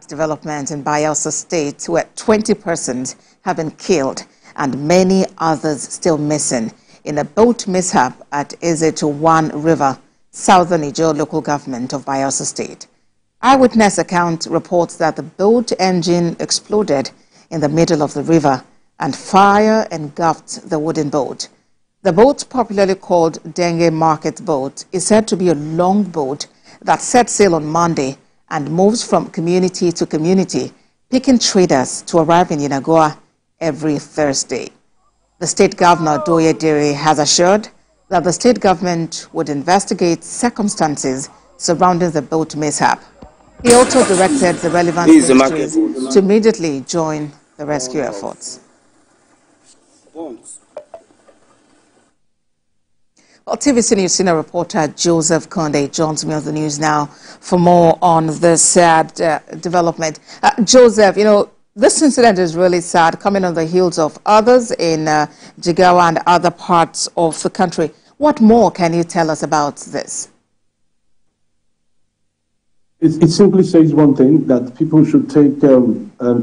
development in Bayelsa State, where 20 persons have been killed and many others still missing in a boat mishap at Twoenty River, southern Ijo local government of Bayelsa State. Eyewitness account reports that the boat engine exploded in the middle of the river and fire engulfed the wooden boat. The boat, popularly called Dengue Market Boat, is said to be a long boat that set sail on Monday and moves from community to community, picking traders to arrive in Yenagoa every Thursday. The state governor, Twoenty, has assured that the state government would investigate circumstances surrounding the boat mishap. He also directed the relevant ministries to immediately join the rescue efforts. Well, TVC News senior reporter Joseph Konde joins me on the news now for more on this sad development. Joseph, you know, this incident is really sad, coming on the heels of others in Jigawa and other parts of the country. What more can you tell us about this? It simply says one thing, that people should take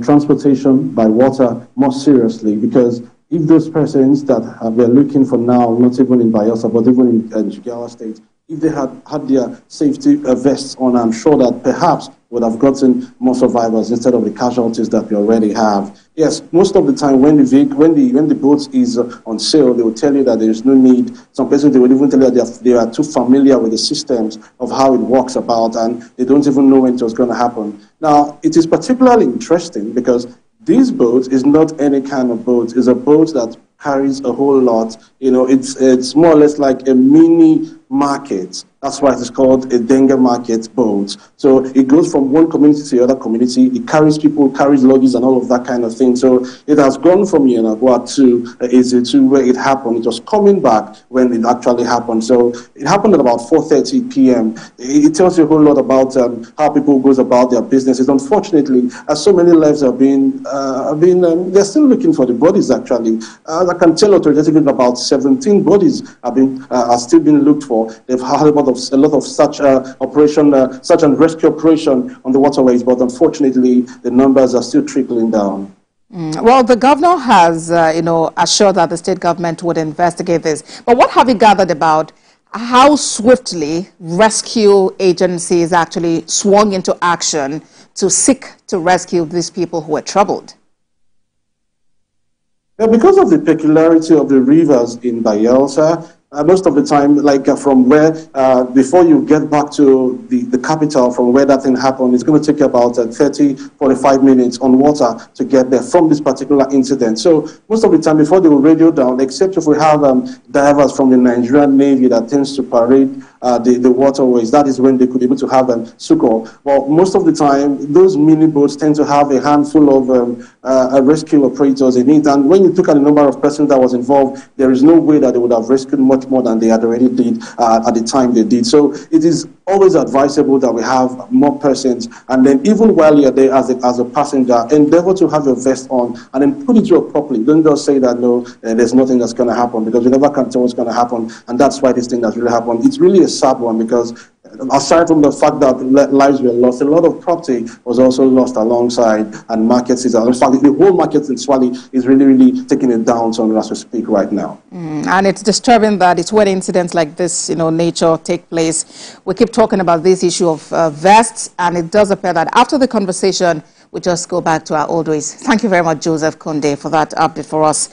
transportation by water more seriously, because if those persons that we're looking for now, not even in Bayelsa, but even in Jigawa State, if they had their safety vests on, I'm sure that perhaps would have gotten more survivors instead of the casualties that we already have. Yes, most of the time when the boat is on sale, they will tell you that there is no need. Some persons, they will even tell you that they are too familiar with the systems of how it works about, and they don't even know when it was going to happen. Now, it is particularly interesting because this boat is not any kind of boat. It's a boat that carries a whole lot. You know, it's more or less like a mini market. That's why it's called a dengue market boat. So it goes from one community to the other community. It carries people, carries luggage and all of that kind of thing. So it has gone from Yenagoa to where it happened. It was coming back when it actually happened. So it happened at about 4:30 p.m. It tells you a whole lot about how people goes about their businesses. Unfortunately, as so many lives have been, they're still looking for the bodies actually. I can tell authoritatively about 17 bodies are still being looked for. They've had a lot of such search and rescue operation on the waterways, but unfortunately, the numbers are still trickling down. Well, the governor has, assured that the state government would investigate this. But what have you gathered about how swiftly rescue agencies actually swung into action to seek to rescue these people who were troubled? Yeah, because of the peculiarity of the rivers in Bayelsa, most of the time, like from where, before you get back to the capital from where that thing happened, it's going to take you about 30, 45 minutes on water to get there from this particular incident. So most of the time, before they will radio down, except if we have divers from the Nigerian Navy that tends to parade the waterways, that is when they could be able to have succor. Well, most of the time, those mini boats tend to have a handful of rescue operators in it. And when you look at the number of persons that was involved, there is no way that they would have rescued much more than they had already did at the time they did. So it is always advisable that we have more persons, and then even while you're there as a passenger, endeavor to have your vest on and then put it on properly. Don't just say that no, there's nothing that's going to happen, because you never can tell what's going to happen, and that's why this thing has really happened. It's really a sad one, because aside from the fact that lives were lost, a lot of property was also lost alongside, and markets is, in fact, the whole market in Swali is really, really taking it down as we speak right now. And it's disturbing that it's when incidents like this, nature take place. We keep talking about this issue of vests, and it does appear that after the conversation, we just go back to our old ways. Thank you very much, Joseph Konde, for that update for us.